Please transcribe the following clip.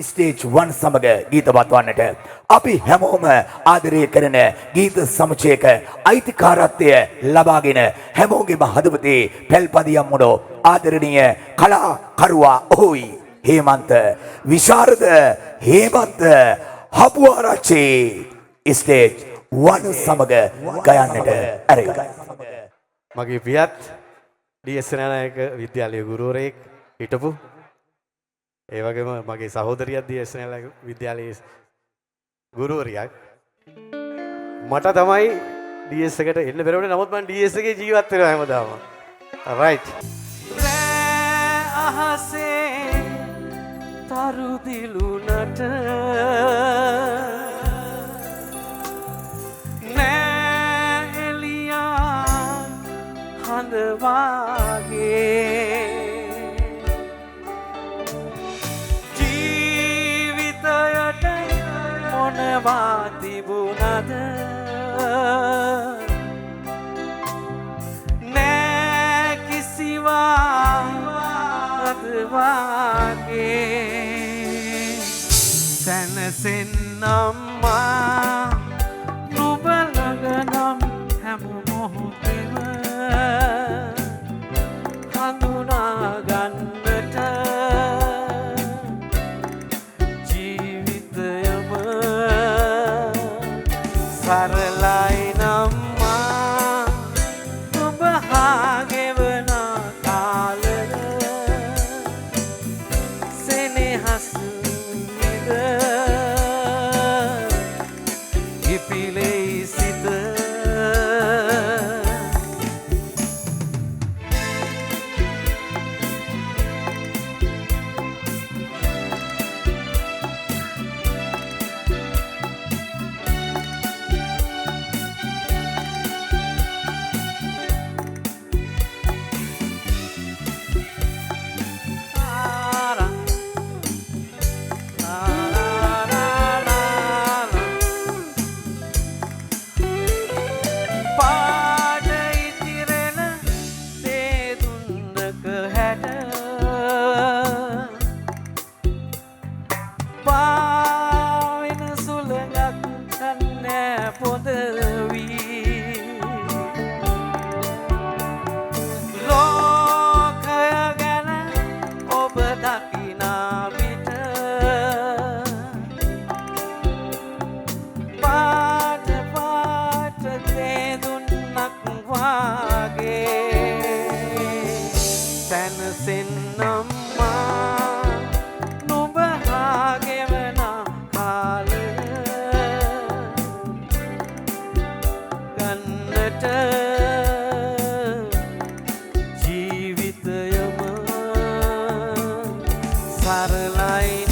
Stage 1 සමග ගීතවත් වන්නට අපි හැමෝම ආදරය කරන ගීත සමුච්චයක අයිතිකාරත්වය ලබාගෙන හැමෝගෙම හදවතේ පැල්පදියම් මොඩෝ ආදරණීය කලාකරුවා ඔහුයි හේමන්ත විශාරද හේමන්ත හපුආරච්චි ස්ටේජ් 1 සමග ගයන්නට ඇරෙයි. මගේ පියත් ඩී.එස්. නායක විද්‍යාලයේ ගුරුවරයෙක් හිටපු ඒ වගේම මගේ සහෝදරියක් ඩී.එස්. නායක විද්‍යාලයේ ගුරුවරියක් මට තමයි ඩී.එස්. එකට එන්න බැරි වුණේ. නමුත් මම ඩී.එස්. එකේ ජීවත් වෙනවා හැමදාම. රයිට්. අහසේ තරු දිලුනට වාගේ ජීවිතයට මොනවා තිබුණද නෑ කිසිවා අද වාගේ සැනසෙන්නම්මා නුඹ ළඟ නම් හැම මොහොතෙම හඳුනාගන්නට ජීවිතයම සරලයි නම්මා ඔබ හාගෙවන කාලය සෙනෙහස නිද ඉපිලෙයි සිත ජීවිතයම සරලයි